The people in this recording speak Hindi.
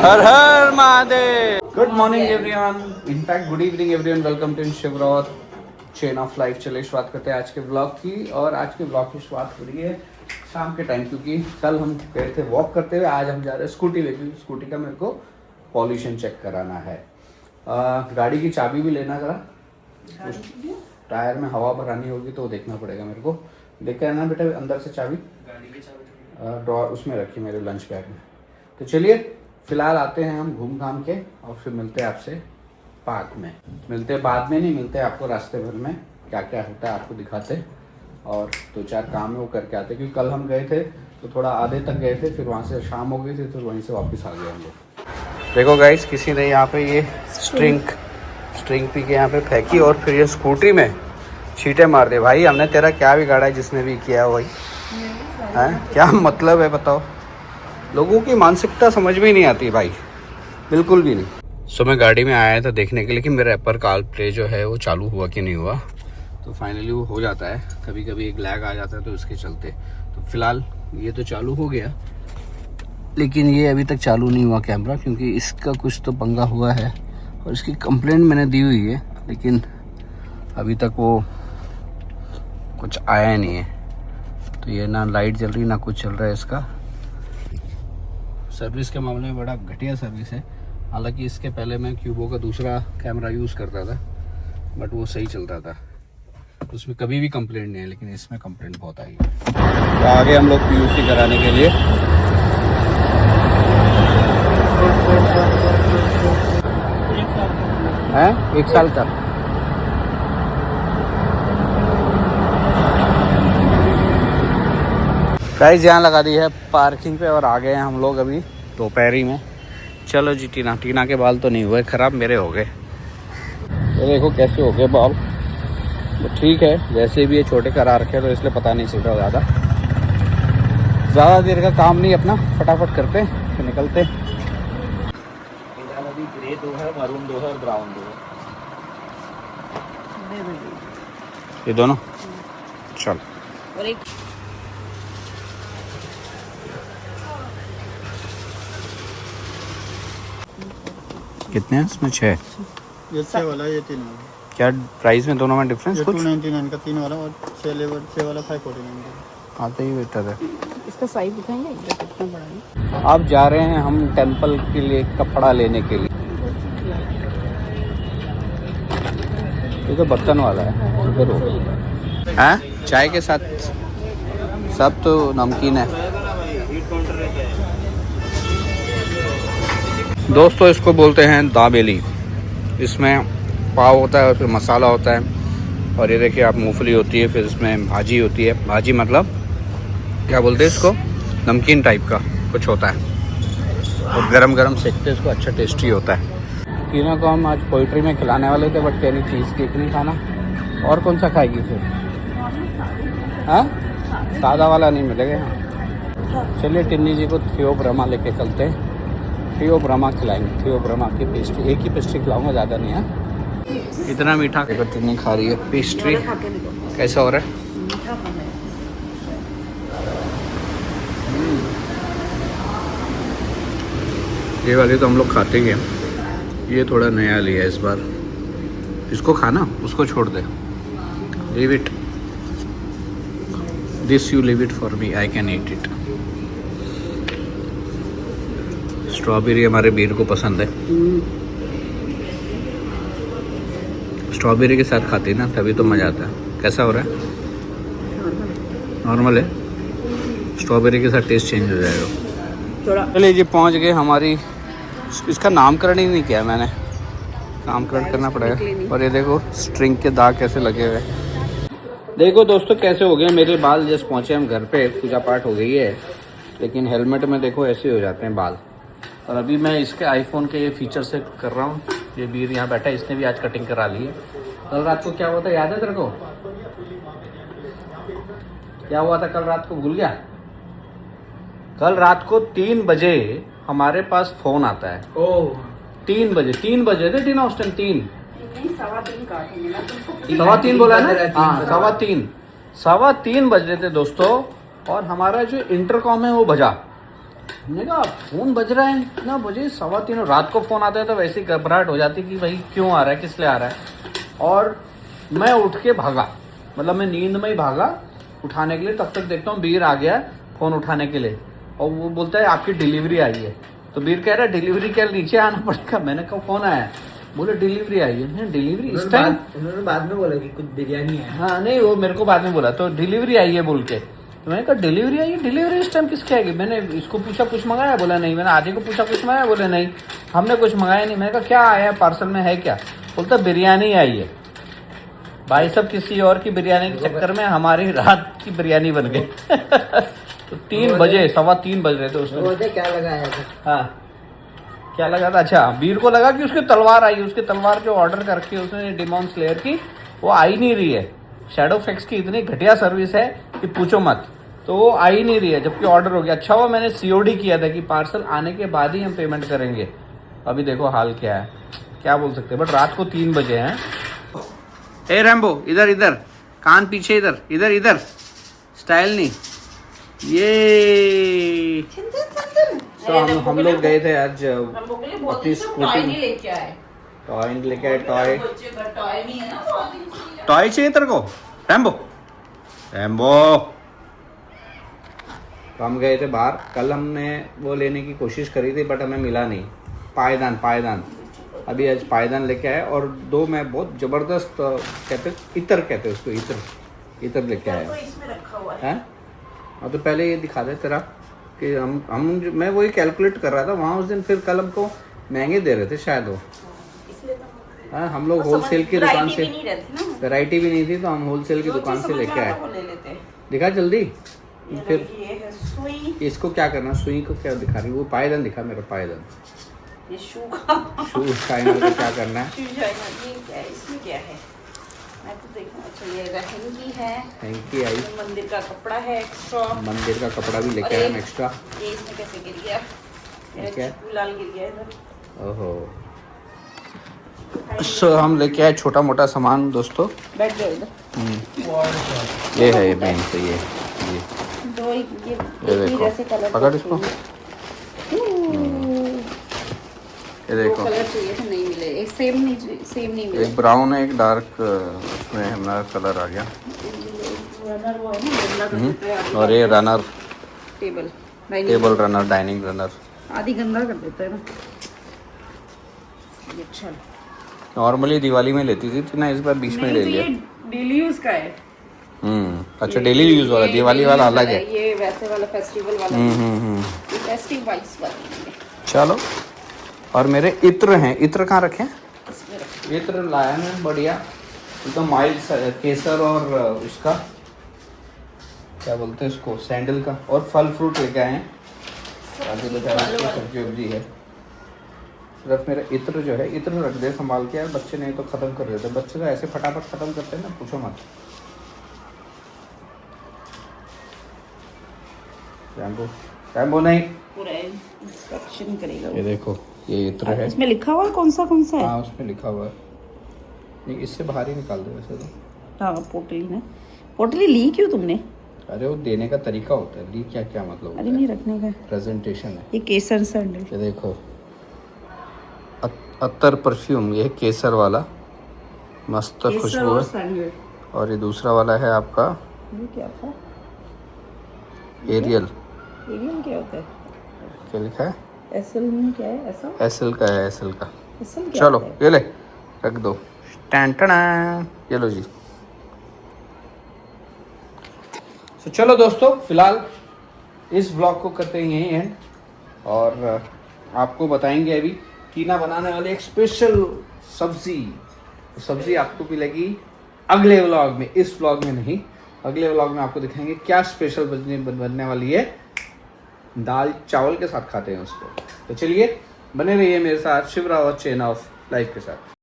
Her Har Mahadev. Good morning everyone, in fact good evening everyone, welcome to Shivrat chain of life. चलिए शुरुआत करते हैं आज के ब्लॉग की। और आज के ब्लॉग की शुरुआत हो रही है शाम के टाइम, क्योंकि कल हम गए थे वॉक करते हुए, आज हम जा रहे हैं स्कूटी लेके। स्कूटी का मेरे को पॉल्यूशन चेक कराना है। गाड़ी की चाबी भी लेना जरा, उस टायर में हवा भरानी होगी तो देखना पड़ेगा मेरे को। देख के आना बेटा, अंदर से चाबी गाड़ी की चाबी ड्रॉर उसमें रखी मेरे लंच बैग में। तो चलिए फिलहाल आते हैं हम घूम घाम के, और फिर मिलते हैं आपसे पार्क में। मिलते हैं बाद में, नहीं मिलते हैं आपको रास्ते भर में, क्या क्या होता है आपको दिखाते, और दो चार काम है वो करके आते। क्योंकि कल हम गए थे तो थोड़ा आधे तक गए थे, फिर वहाँ से शाम हो गई थी तो वहीं से वापस आ गए हम लोग। देखो गाइस, किसी ने यहाँ पे ये स्ट्रिंग पी के यहाँ पे फेंकी और फिर ये स्कूटी में छींटे मार दे। भाई हमने तेरा क्या बिगाड़ा है, जिसने भी किया है वही है, क्या मतलब है बताओ। लोगों की मानसिकता समझ में ही नहीं आती भाई, बिल्कुल भी नहीं। सो मैं गाड़ी में आया था देखने के लिए कि मेरा एप्पल कार प्ले जो है वो चालू हुआ कि नहीं हुआ। तो फाइनली वो हो जाता है, कभी कभी एक लैग आ जाता है तो उसके चलते। तो फिलहाल ये तो चालू हो गया, लेकिन ये अभी तक चालू नहीं हुआ कैमरा, क्योंकि इसका कुछ तो पंगा हुआ है और इसकी कंप्लेंट मैंने दी हुई है, लेकिन अभी तक वो कुछ आया नहीं है। तो ये ना लाइट जल रही ना कुछ चल रहा है इसका। सर्विस के मामले में बड़ा घटिया सर्विस है। हालांकि इसके पहले मैं क्यूबो का दूसरा कैमरा यूज़ करता था, बट वो सही चलता था, उसमें कभी भी कंप्लेंट नहीं है, लेकिन इसमें कंप्लेंट बहुत आई है। तो आगे हम लोग पीयूसी कराने के लिए हैं, 1 साल तक। गाइस यहाँ लगा दी है पार्किंग पे, और आ गए हैं हम लोग अभी दोपहरी में। चलो जी, टीना के बाल तो नहीं हुए खराब, मेरे हो गए। तो देखो कैसे हो गए बाल। तो ठीक है, वैसे भी ये छोटे करा रखे तो इसलिए पता नहीं चल रहा ज़्यादा देर का काम नहीं, अपना फटाफट करते फिर निकलते। ग्रे 2 है, मरून 2 है और ब्राउन 2 है। ये दोनों चल। और एक कितने हैं इसमें? 6। ये 6 वाला, ये 3 वाला। क्या प्राइस में दोनों में डिफरेंस कुछ? 299 का 3 वाला, और 6 वाला 549 का। हाँ तो ही बेहतर है। इसका साइज दिखाएंगे ये कितना बड़ा है। अब जा रहे हैं हम टेंपल के लिए कपड़ा लेने के लिए। ये तो बर्तन वाला है, इधर हो। हैं चाय के साथ सब तो नमकीन है दोस्तों। इसको बोलते हैं दाबेली। इसमें पाव होता है और फिर मसाला होता है, और ये देखिए आप मूंगफली होती है, फिर इसमें भाजी होती है। भाजी मतलब क्या बोलते हैं इसको, नमकीन टाइप का कुछ होता है, और गरम गरम सेकते इसको, अच्छा टेस्टी होता है। टीना को हम आज पोइट्री में खिलाने वाले थे, बट कहनी चीज़ केक नहीं खाना। और कौन सा खाएगी फिर? हाँ, सादा वाला नहीं मिलेगा यहाँ। चलिए टिन्नी जी को थियोब्रमा लेके चलते हैं, थियोब्रमा खिलाएंगे। थियोब्रमा की पेस्ट्री, एक ही पेस्ट्री खिलाऊंगा, ज़्यादा नहीं है। इतना मीठा टिन्नी खा रही है पेस्ट्री। कैसा हो रहा है? ये वाली तो हम लोग खाते ही हैं, ये थोड़ा नया लिया है इस बार। इसको खाना, उसको छोड़ दे। Leave it, this you leave it for me, I can eat it. Strawberry हमारे बीर को पसंद है, स्ट्रॉबेरी के साथ खाते हैं ना, तभी तो मज़ा आता है। कैसा हो रहा है? नॉर्मल है, स्ट्रॉबेरी के साथ टेस्ट चेंज हो जाएगा। चलिए जी पहुंच गए हमारी, इसका नामकरण ही नहीं किया मैंने, नामकरण करना पड़ेगा। और ये देखो स्ट्रिंग के दाग कैसे लगे हुए। देखो दोस्तों कैसे हो गए मेरे बाल। जस्ट पहुंचे हम घर पे, पूजा पाठ हो गई है, लेकिन हेलमेट में देखो ऐसे हो जाते हैं बाल। और अभी मैं इसके आईफोन के ये फीचर से कर रहा हूँ। ये बीर यहाँ बैठा है, इसने भी आज कटिंग करा ली है। कल रात को क्या हुआ था याद है तेरे को? क्या हुआ था कल रात को, भूल गया? कल रात को 3 बजे हमारे पास फोन आता है। ओह 3 बजे थे टीना उस टाइम। 3:15 बोला ना? हाँ 3:15 बज रहे थे दोस्तों। और हमारा जो इंटरकॉम है वो बजा, हमने कहा फोन बज रहा है, इतना बजे 3:15 रात को फोन आता है तो वैसे घबराहट हो जाती कि भाई क्यों आ रहा है, किस लिए आ रहा है। और मैं उठ के भागा, मतलब मैं नींद में ही भागा उठाने के लिए। तब तक देखता हूँ बीर आ गया फोन उठाने के लिए, और वो बोलता है आपकी डिलीवरी आई है। तो बीर कह रहा है डिलीवरी क्या, नीचे आना पड़ेगा। मैंने कहा कौन आया, बोले डिलीवरी आई है। डिलीवरी इस टाइम उन्होंने बाद में बोला कि कुछ बिरयानी है। हाँ नहीं, वो मेरे को बाद में बोला, तो डिलीवरी आई है बोल के। तो मैंने कहा डिलीवरी आई है, डिलीवरी इस टाइम किसकी आएगी। मैंने इसको पूछा कुछ मंगाया, बोला नहीं। मैंने आदि को पूछा कुछ मंगाया, बोले नहीं हमने कुछ मंगाया नहीं। मैंने कहा क्या आया पार्सल में, है क्या, बोलता बिरयानी आई है। भाई सब किसी और की बिरयानी के चक्कर में हमारी रात की बिरयानी बन गई। तो 3 बजे 3:15 बज रहे थे उसमें। क्या लगाया था? हाँ क्या लगा था, अच्छा बीर को लगा कि उसकी तलवार आई, उसकी तलवार जो ऑर्डर करके उसने डिमॉन स्लेयर की वो आई नहीं रही है। शैडो फैक्स की इतनी घटिया सर्विस है कि पूछो मत, तो वो आई नहीं रही है जबकि ऑर्डर हो गया। अच्छा हुआ मैंने COD किया था कि पार्सल आने के बाद ही हम पेमेंट करेंगे। अभी देखो हाल क्या है, क्या बोल सकते हैं। बट रात को 3 बजे हैं। ए रैम्बो इधर इधर, कान पीछे, इधर इधर इधर, स्टाइल नहीं ये। तो हम लोग गए थे आज अपनी स्कूटी, लेके आए टॉय लेके आए। टॉय टॉय नहीं है ना, टॉय चाहिए तेरे को रैम्बो, रैम्बो। तो हम गए थे बाहर, कल हमने वो लेने की कोशिश करी थी बट हमें मिला नहीं। पायदान अभी आज पायदान लेके आए, और 2 मैं बहुत ज़बरदस्त कहते इतर कहते उसको, इतर लेके आए हैं। और तो पहले ये दिखा दे तेरा कि हम मैं वही कैलकुलेट कर रहा था वहाँ उस दिन, फिर कल हमको महंगे दे रहे थे शायद वो। हाँ हम लोग होलसेल की दुकान से, वैरायटी भी नहीं थी तो हम होलसेल की दुकान से लेके आए। दिखा जल्दी। फिर इसको क्या करना, सुई को क्या दिखा रही, वो पायदान दिखा मेरा, पायदान ये शू चाइना का क्या करना है। इसमें क्या है, मैं तो देखूं। अच्छा ये हैंकी है, हैंकी आई, मंदिर का कपड़ा है एक्स्ट्रा, मंदिर का कपड़ा भी लेके आए हम एक्स्ट्रा। ये इसमें कैसे गिर गया, क्या लाल गिर गया इधर। ओहो। सो हम लेके आए छोटा मोटा सामान दोस्तों। बैठ जाओ इधर। ये है ये पेन से, ये दो ये देखो, जैसे कलर पकड़ इसको। ये देखो कलर चाहिए थे, नहीं मिले। एक सेम नहीं मिले। एक ब्राउन है, एक डार्क, उसमें हमारा कलर आ गया। रनर वो है ना, गंदा कर देता है आधी। और ये runner, table runner, dining runner आधी गंदा कर देता है ना ये। अच्छा नॉर्मली दिवाली में लेती थी ना, इस बार बीच में ले लिया। डेली यूज का है। अच्छा डेली यूज वाला, दिवाली वाला अलग है। ये वैसे वाला फेस्टिवल वाला। ये फेस्टिव वाइब्स वाला है। चलो, और मेरे इत्र हैं, इत्र कहाँ रखे हैं? इसमें रखो। इत्र लाया मैं बढ़िया एकदम माइल्ड केसर, और उसका क्या बोलते हैं उसको, सैंडल का, और फल फ्रूट लेके आए हैं। आगे बेचारा उसकी सब्जी वब्जी है। सिर्फ मेरा इत्र जो है, इत्र रख दे संभाल के यार, बच्चे नहीं तो ख़त्म कर देते। बच्चे तो ऐसे फटाफट ख़त्म करते हैं ना, पूछो मत। रैम्बो नहीं, पूरा इंस्पेक्शन करेगा ये देखो ये इत्र है। इसमें लिखा हुआ है कौन सा है? हाँ उसमें लिखा हुआ है। नहीं इससे बाहर ही निकाल दो वैसे तो। हाँ पोटली में। पोटली ली क्यों तुमने? अरे वो देने का तरीका होता है, ली क्या क्या मतलब। अरे नहीं रखने का, प्रेजेंटेशन है। ये केसर सैंडल। ये देखो अत्तर परफ्यूम, ये है केसर वाला, मस्त खुशबू है। और ये दूसरा वाला है आपका, ये क्या था? एरियल। एरियल क्या होता है? क्या लिखा है? एसएल में क्या है ऐसा? एसएल का है, एसएल का। एसएल क्या चलो होता है? ये ले रख दो। टैंटना, ये लो जी। तो चलो दोस्तों, फिलहाल इस ब्लॉग को करते हैं यहीं एंड, और आपको बताएंगे अभी टीना बनाने वाले एक स्पेशल सब्जी आपको मिलेगी अगले व्लॉग में, इस व्लॉग में नहीं। अगले व्लॉग में आपको दिखाएंगे क्या स्पेशल बनने वाली है। दाल चावल के साथ खाते हैं उसको। तो चलिए बने रहिए मेरे साथ शिवरावत चेन ऑफ लाइफ के साथ।